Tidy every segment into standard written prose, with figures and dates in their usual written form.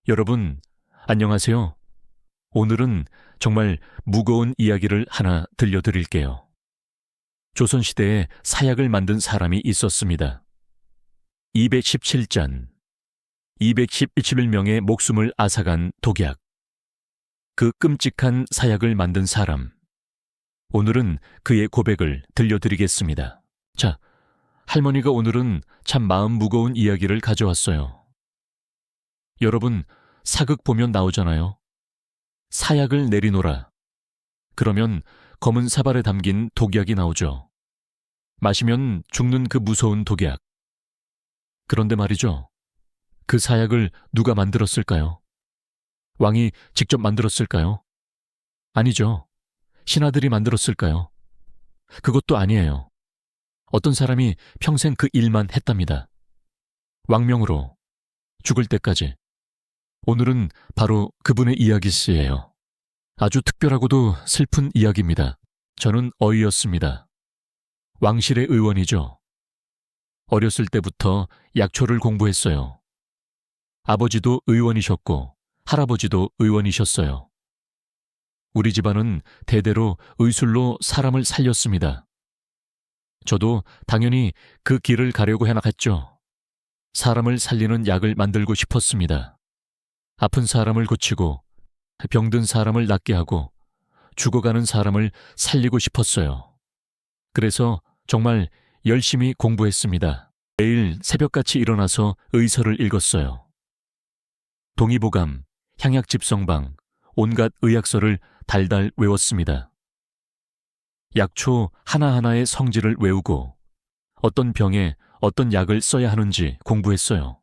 여러분, 안녕하세요. 오늘은 정말 무거운 이야기를 하나 들려드릴게요. 조선시대에 사약을 만든 사람이 있었습니다. 217잔, 211명의 목숨을 앗아간 독약. 그 끔찍한 사약을 만든 사람. 오늘은 그의 고백을 들려드리겠습니다. 자, 할머니가 오늘은 참 마음 무거운 이야기를 가져왔어요. 여러분, 사극 보면 나오잖아요. 사약을 내리노라. 그러면 검은 사발에 담긴 독약이 나오죠. 마시면 죽는 그 무서운 독약. 그런데 말이죠. 그 사약을 누가 만들었을까요? 왕이 직접 만들었을까요? 아니죠. 신하들이 만들었을까요? 그것도 아니에요. 어떤 사람이 평생 그 일만 했답니다. 왕명으로 죽을 때까지. 오늘은 바로 그분의 이야기시예요. 아주 특별하고도 슬픈 이야기입니다. 저는 어이였습니다. 왕실의 의원이죠. 어렸을 때부터 약초를 공부했어요. 아버지도 의원이셨고 할아버지도 의원이셨어요. 우리 집안은 대대로 의술로 사람을 살렸습니다. 저도 당연히 그 길을 가려고 해나갔죠. 사람을 살리는 약을 만들고 싶었습니다. 아픈 사람을 고치고 병든 사람을 낫게 하고 죽어가는 사람을 살리고 싶었어요. 그래서 정말 열심히 공부했습니다. 매일 새벽같이 일어나서 의서를 읽었어요. 동의보감, 향약집성방, 온갖 의약서를 달달 외웠습니다. 약초 하나하나의 성질을 외우고 어떤 병에 어떤 약을 써야 하는지 공부했어요.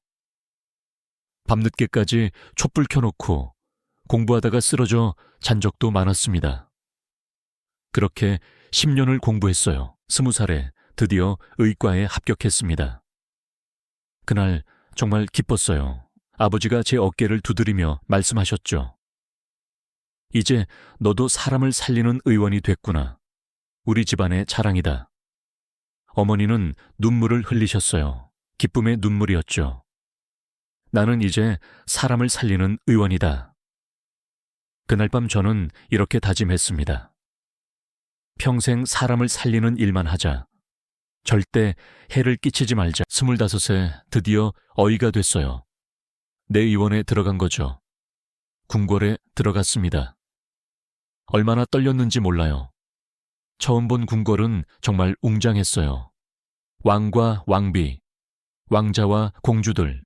밤늦게까지 촛불 켜놓고 공부하다가 쓰러져 잔 적도 많았습니다. 그렇게 10년을 공부했어요. 20살에 드디어 의과에 합격했습니다. 그날 정말 기뻤어요. 아버지가 제 어깨를 두드리며 말씀하셨죠. 이제 너도 사람을 살리는 의원이 됐구나. 우리 집안의 자랑이다. 어머니는 눈물을 흘리셨어요. 기쁨의 눈물이었죠. 나는 이제 사람을 살리는 의원이다. 그날 밤 저는 이렇게 다짐했습니다. 평생 사람을 살리는 일만 하자. 절대 해를 끼치지 말자. 25세 드디어 어이가 됐어요. 내 의원에 들어간 거죠. 궁궐에 들어갔습니다. 얼마나 떨렸는지 몰라요. 처음 본 궁궐은 정말 웅장했어요. 왕과 왕비, 왕자와 공주들,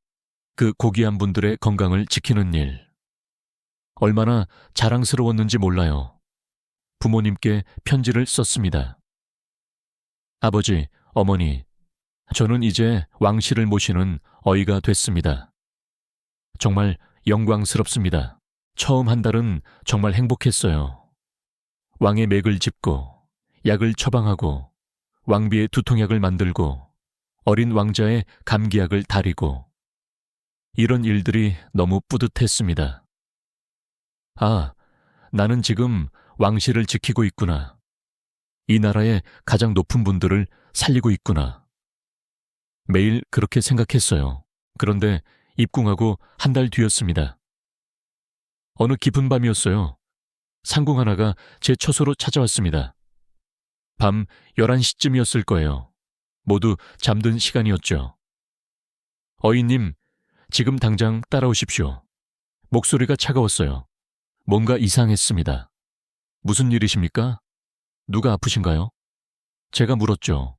그 고귀한 분들의 건강을 지키는 일. 얼마나 자랑스러웠는지 몰라요. 부모님께 편지를 썼습니다. 아버지, 어머니, 저는 이제 왕실을 모시는 어이가 됐습니다. 정말 영광스럽습니다. 처음 한 달은 정말 행복했어요. 왕의 맥을 짚고, 약을 처방하고, 왕비의 두통약을 만들고, 어린 왕자의 감기약을 다리고, 이런 일들이 너무 뿌듯했습니다. 아, 나는 지금 왕실을 지키고 있구나. 이 나라의 가장 높은 분들을 살리고 있구나. 매일 그렇게 생각했어요. 그런데 입궁하고 한 달 뒤였습니다. 어느 깊은 밤이었어요. 상궁 하나가 제 처소로 찾아왔습니다. 밤 11시쯤이었을 거예요. 모두 잠든 시간이었죠. 어이님, 지금 당장 따라오십시오. 목소리가 차가웠어요. 뭔가 이상했습니다. 무슨 일이십니까? 누가 아프신가요? 제가 물었죠.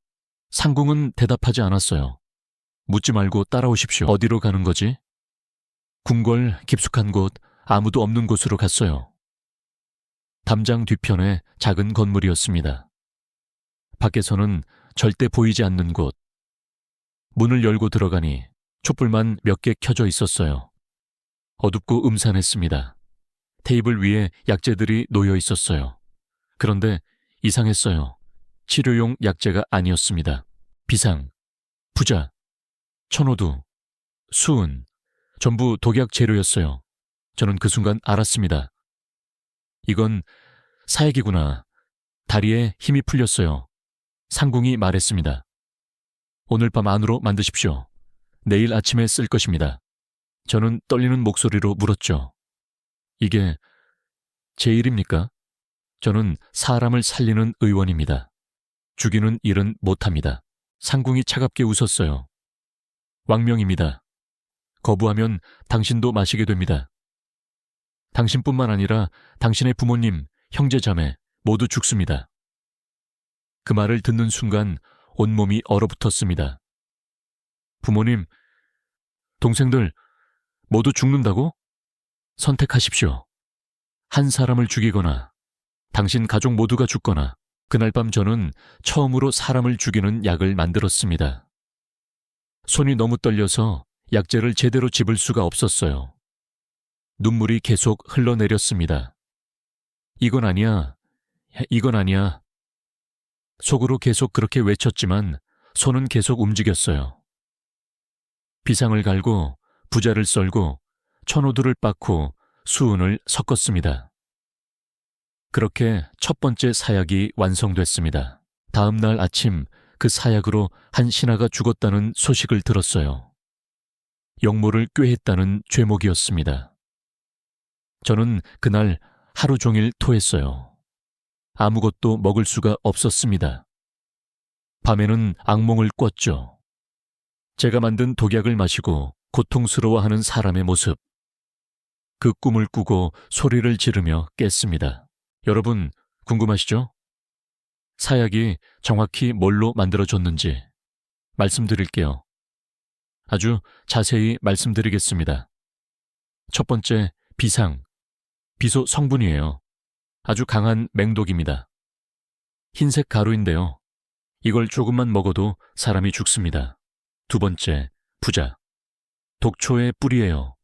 상궁은 대답하지 않았어요. 묻지 말고 따라오십시오. 어디로 가는 거지? 궁궐 깊숙한 곳, 아무도 없는 곳으로 갔어요. 담장 뒤편에 작은 건물이었습니다. 밖에서는 절대 보이지 않는 곳. 문을 열고 들어가니 촛불만 몇 개 켜져 있었어요. 어둡고 음산했습니다. 테이블 위에 약재들이 놓여 있었어요. 그런데 이상했어요. 치료용 약재가 아니었습니다. 비상, 부자, 천호두, 수은, 전부 독약 재료였어요. 저는 그 순간 알았습니다. 이건 사약이구나. 다리에 힘이 풀렸어요. 상궁이 말했습니다. 오늘 밤 안으로 만드십시오. 내일 아침에 쓸 것입니다. 저는 떨리는 목소리로 물었죠. 이게 제 일입니까? 저는 사람을 살리는 의원입니다. 죽이는 일은 못합니다. 상궁이 차갑게 웃었어요. 왕명입니다. 거부하면 당신도 마시게 됩니다. 당신뿐만 아니라 당신의 부모님, 형제자매 모두 죽습니다. 그 말을 듣는 순간 온몸이 얼어붙었습니다. 부모님, 동생들 모두 죽는다고? 선택하십시오. 한 사람을 죽이거나 당신 가족 모두가 죽거나. 그날 밤 저는 처음으로 사람을 죽이는 약을 만들었습니다. 손이 너무 떨려서 약재를 제대로 집을 수가 없었어요. 눈물이 계속 흘러내렸습니다. 이건 아니야. 이건 아니야. 속으로 계속 그렇게 외쳤지만 손은 계속 움직였어요. 비상을 갈고 부자를 썰고 천호두를 빻고 수은을 섞었습니다. 그렇게 첫 번째 사약이 완성됐습니다. 다음 날 아침 그 사약으로 한 신하가 죽었다는 소식을 들었어요. 영모를 꾀했다는 죄목이었습니다. 저는 그날 하루 종일 토했어요. 아무것도 먹을 수가 없었습니다. 밤에는 악몽을 꿨죠. 제가 만든 독약을 마시고 고통스러워하는 사람의 모습. 그 꿈을 꾸고 소리를 지르며 깼습니다. 여러분, 궁금하시죠? 사약이 정확히 뭘로 만들어졌는지 말씀드릴게요. 아주 자세히 말씀드리겠습니다. 첫 번째, 비상. 비소 성분이에요. 아주 강한 맹독입니다. 흰색 가루인데요. 이걸 조금만 먹어도 사람이 죽습니다. 두 번째, 부자. 독초의 뿌리예요.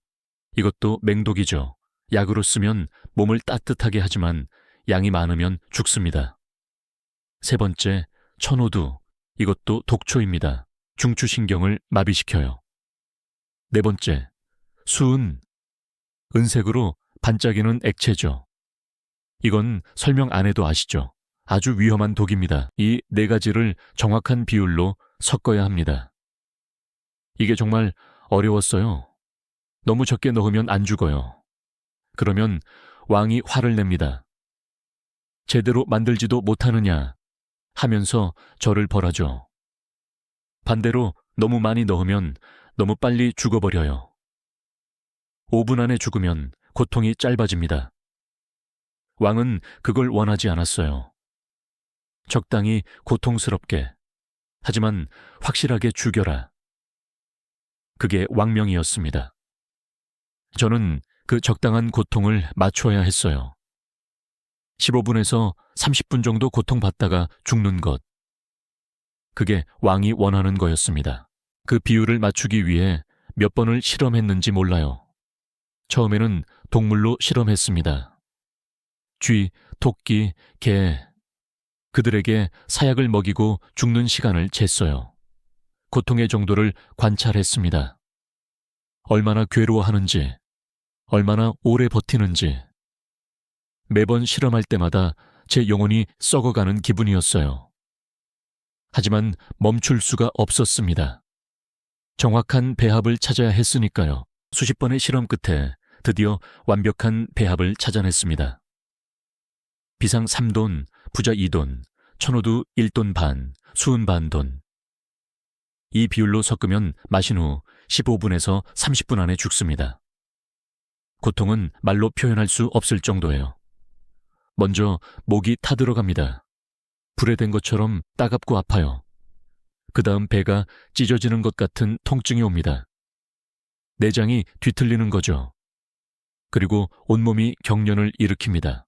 이것도 맹독이죠. 약으로 쓰면 몸을 따뜻하게 하지만 양이 많으면 죽습니다. 세 번째, 천호두. 이것도 독초입니다. 중추신경을 마비시켜요. 네 번째, 수은. 은색으로 반짝이는 액체죠. 이건 설명 안 해도 아시죠? 아주 위험한 독입니다. 이 네 가지를 정확한 비율로 섞어야 합니다. 이게 정말 어려웠어요. 너무 적게 넣으면 안 죽어요. 그러면 왕이 화를 냅니다. 제대로 만들지도 못하느냐 하면서 저를 벌하죠. 반대로 너무 많이 넣으면 너무 빨리 죽어버려요. 5분 안에 죽으면 고통이 짧아집니다. 왕은 그걸 원하지 않았어요. 적당히 고통스럽게, 하지만 확실하게 죽여라. 그게 왕명이었습니다. 저는 그 적당한 고통을 맞춰야 했어요. 15분에서 30분 정도 고통받다가 죽는 것. 그게 왕이 원하는 거였습니다. 그 비율을 맞추기 위해 몇 번을 실험했는지 몰라요. 처음에는 동물로 실험했습니다. 쥐, 토끼, 개. 그들에게 사약을 먹이고 죽는 시간을 쟀어요. 고통의 정도를 관찰했습니다. 얼마나 괴로워하는지, 얼마나 오래 버티는지. 매번 실험할 때마다 제 영혼이 썩어가는 기분이었어요. 하지만 멈출 수가 없었습니다. 정확한 배합을 찾아야 했으니까요. 수십 번의 실험 끝에 드디어 완벽한 배합을 찾아냈습니다. 비상 3돈, 부자 2돈, 천호두 1돈 반, 수은 반 돈. 이 비율로 섞으면 마신 후 15분에서 30분 안에 죽습니다. 고통은 말로 표현할 수 없을 정도예요. 먼저 목이 타들어갑니다. 불에 댄 것처럼 따갑고 아파요. 그 다음 배가 찢어지는 것 같은 통증이 옵니다. 내장이 뒤틀리는 거죠. 그리고 온몸이 경련을 일으킵니다.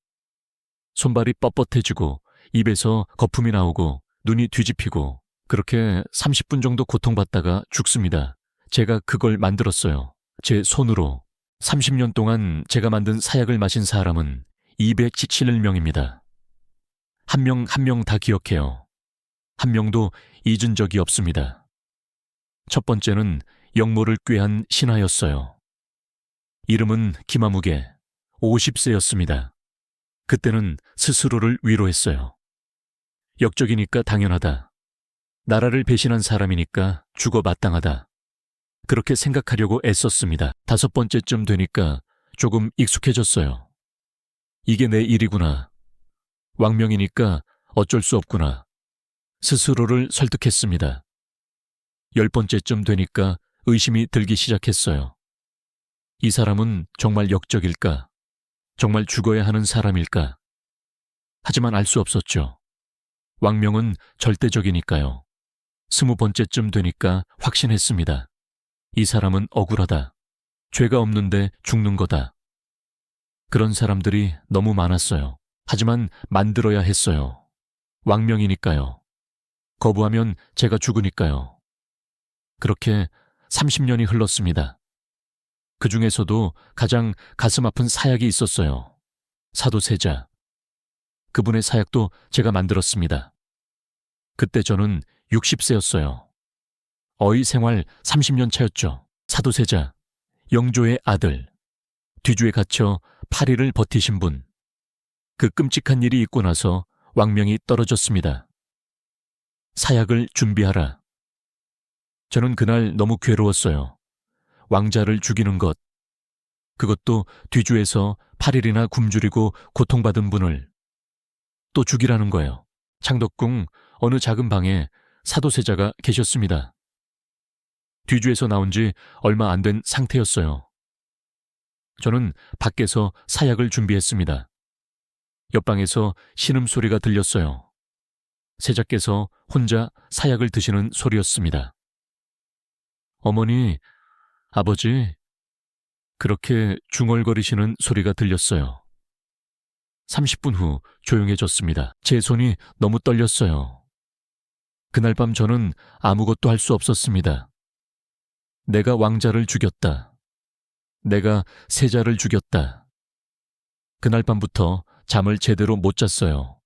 손발이 뻣뻣해지고 입에서 거품이 나오고 눈이 뒤집히고 그렇게 30분 정도 고통받다가 죽습니다. 제가 그걸 만들었어요. 제 손으로. 30년 동안 제가 만든 사약을 마신 사람은 217명입니다. 한 명 한 명 다 기억해요. 한 명도 잊은 적이 없습니다. 첫 번째는 영모를 꾀한 신하였어요. 이름은 김아무개, 50세였습니다. 그때는 스스로를 위로했어요. 역적이니까 당연하다. 나라를 배신한 사람이니까 죽어 마땅하다. 그렇게 생각하려고 애썼습니다. 5번째쯤 되니까 조금 익숙해졌어요. 이게 내 일이구나. 왕명이니까 어쩔 수 없구나. 스스로를 설득했습니다. 10번째쯤 되니까 의심이 들기 시작했어요. 이 사람은 정말 역적일까? 정말 죽어야 하는 사람일까? 하지만 알 수 없었죠. 왕명은 절대적이니까요. 20번째쯤 되니까 확신했습니다. 이 사람은 억울하다. 죄가 없는데 죽는 거다. 그런 사람들이 너무 많았어요. 하지만 만들어야 했어요. 왕명이니까요. 거부하면 제가 죽으니까요. 그렇게 30년이 흘렀습니다. 그 중에서도 가장 가슴 아픈 사약이 있었어요. 사도세자. 그분의 사약도 제가 만들었습니다. 그때 저는 60세였어요. 어의 생활 30년 차였죠. 사도세자, 영조의 아들, 뒤주에 갇혀 8일을 버티신 분. 그 끔찍한 일이 있고 나서 왕명이 떨어졌습니다. 사약을 준비하라. 저는 그날 너무 괴로웠어요. 왕자를 죽이는 것, 그것도 뒤주에서 8일이나 굶주리고 고통받은 분을 또 죽이라는 거예요. 창덕궁 어느 작은 방에 사도세자가 계셨습니다. 뒤주에서 나온 지 얼마 안 된 상태였어요. 저는 밖에서 사약을 준비했습니다. 옆방에서 신음소리가 들렸어요. 세자께서 혼자 사약을 드시는 소리였습니다. 어머니, 아버지, 그렇게 중얼거리시는 소리가 들렸어요. 30분 후 조용해졌습니다. 제 손이 너무 떨렸어요. 그날 밤 저는 아무것도 할 수 없었습니다. 내가 왕자를 죽였다. 내가 세자를 죽였다. 그날 밤부터 잠을 제대로 못 잤어요.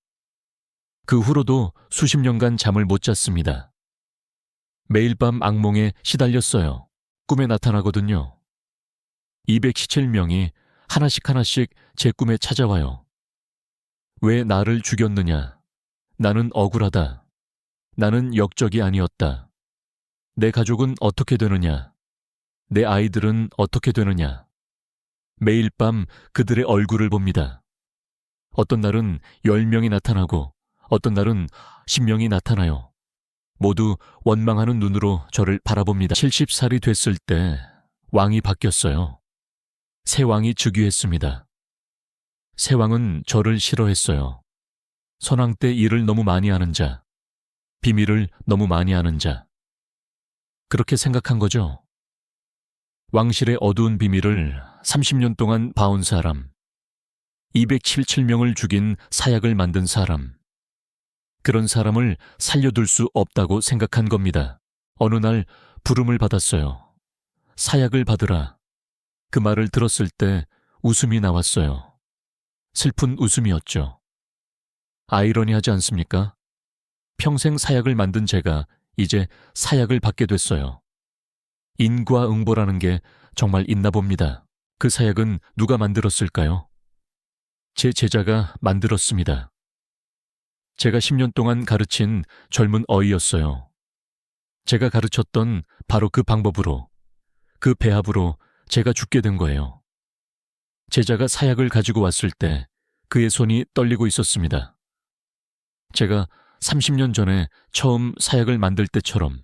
그 후로도 수십 년간 잠을 못 잤습니다. 매일 밤 악몽에 시달렸어요. 꿈에 나타나거든요. 217명이 하나씩 제 꿈에 찾아와요. 왜 나를 죽였느냐? 나는 억울하다. 나는 역적이 아니었다. 내 가족은 어떻게 되느냐? 내 아이들은 어떻게 되느냐? 매일 밤 그들의 얼굴을 봅니다. 어떤 날은 10명이 나타나고 어떤 날은 10명이 나타나요. 모두 원망하는 눈으로 저를 바라봅니다. 70살이 됐을 때 왕이 바뀌었어요. 새 왕이 즉위했습니다. 새 왕은 저를 싫어했어요. 선왕 때 일을 너무 많이 하는 자, 비밀을 너무 많이 하는 자. 그렇게 생각한 거죠. 왕실의 어두운 비밀을 30년 동안 봐온 사람, 277명을 죽인 사약을 만든 사람, 그런 사람을 살려둘 수 없다고 생각한 겁니다. 어느 날 부름을 받았어요. 사약을 받으라. 그 말을 들었을 때 웃음이 나왔어요. 슬픈 웃음이었죠. 아이러니하지 않습니까? 평생 사약을 만든 제가 이제 사약을 받게 됐어요. 인과응보라는 게 정말 있나 봅니다. 그 사약은 누가 만들었을까요? 제 제자가 만들었습니다. 제가 10년 동안 가르친 젊은 어이였어요. 제가 가르쳤던 바로 그 방법으로, 그 배합으로 제가 죽게 된 거예요. 제자가 사약을 가지고 왔을 때 그의 손이 떨리고 있었습니다. 제가 30년 전에 처음 사약을 만들 때처럼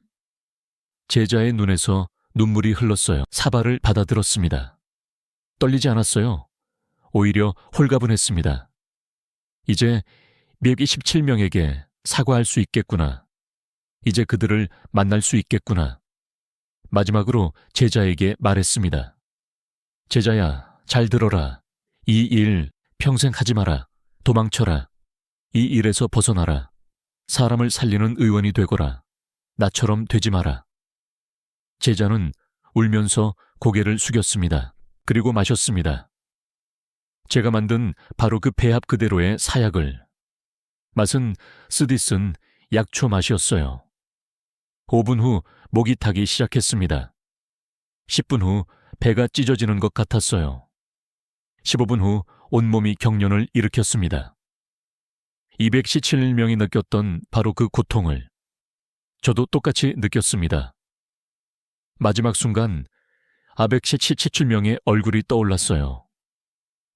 제자의 눈에서 눈물이 흘렀어요. 사발을 받아들었습니다. 떨리지 않았어요. 오히려 홀가분했습니다. 이제 127명에게 사과할 수 있겠구나. 이제 그들을 만날 수 있겠구나. 마지막으로 제자에게 말했습니다. 제자야, 잘 들어라. 이 일 평생 하지 마라. 도망쳐라. 이 일에서 벗어나라. 사람을 살리는 의원이 되거라. 나처럼 되지 마라. 제자는 울면서 고개를 숙였습니다. 그리고 마셨습니다. 제가 만든 바로 그 배합 그대로의 사약을. 맛은 쓰디쓴 약초 맛이었어요. 5분 후 목이 타기 시작했습니다. 10분 후 배가 찢어지는 것 같았어요. 15분 후 온몸이 경련을 일으켰습니다. 217명이 느꼈던 바로 그 고통을 저도 똑같이 느꼈습니다. 마지막 순간 아벡시 77명의 얼굴이 떠올랐어요.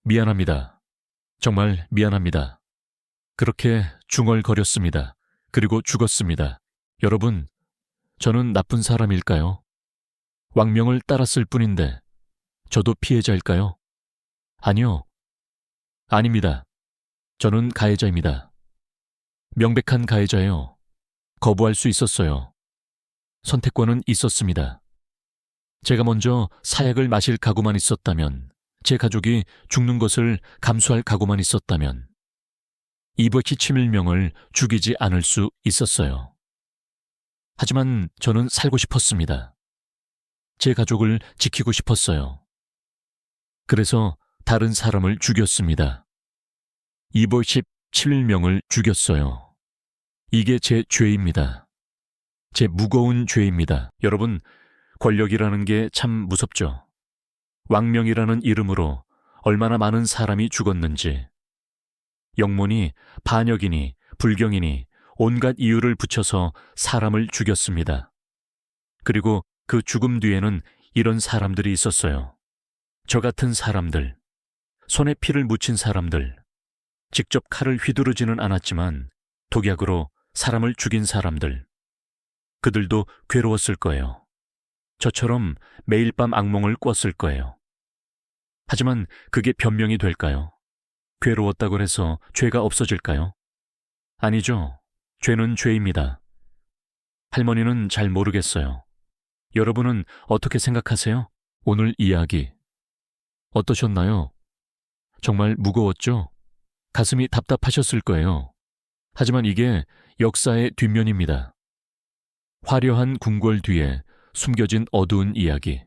미안합니다. 정말 미안합니다. 그렇게 중얼거렸습니다. 그리고 죽었습니다. 여러분, 저는 나쁜 사람일까요? 왕명을 따랐을 뿐인데 저도 피해자일까요? 아니요. 아닙니다. 저는 가해자입니다. 명백한 가해자예요. 거부할 수 있었어요. 선택권은 있었습니다. 제가 먼저 사약을 마실 각오만 있었다면, 제 가족이 죽는 것을 감수할 각오만 있었다면 277명을 죽이지 않을 수 있었어요. 하지만 저는 살고 싶었습니다. 제 가족을 지키고 싶었어요. 그래서 다른 사람을 죽였습니다. 277명을 죽였어요. 이게 제 죄입니다. 제 무거운 죄입니다. 여러분, 권력이라는 게 참 무섭죠. 왕명이라는 이름으로 얼마나 많은 사람이 죽었는지. 영몬이, 반역이니, 불경이니 온갖 이유를 붙여서 사람을 죽였습니다. 그리고 그 죽음 뒤에는 이런 사람들이 있었어요. 저 같은 사람들, 손에 피를 묻힌 사람들, 직접 칼을 휘두르지는 않았지만 독약으로 사람을 죽인 사람들. 그들도 괴로웠을 거예요. 저처럼 매일 밤 악몽을 꿨을 거예요. 하지만 그게 변명이 될까요? 괴로웠다고 해서 죄가 없어질까요? 아니죠. 죄는 죄입니다. 할머니는 잘 모르겠어요. 여러분은 어떻게 생각하세요? 오늘 이야기 어떠셨나요? 정말 무거웠죠? 가슴이 답답하셨을 거예요. 하지만 이게 역사의 뒷면입니다. 화려한 궁궐 뒤에 숨겨진 어두운 이야기.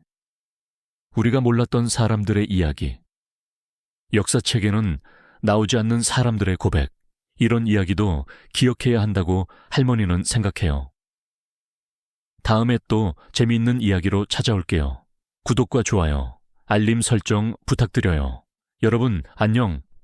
우리가 몰랐던 사람들의 이야기. 역사책에는 나오지 않는 사람들의 고백. 이런 이야기도 기억해야 한다고 할머니는 생각해요. 다음에 또 재미있는 이야기로 찾아올게요. 구독과 좋아요, 알림 설정 부탁드려요. 여러분, 안녕.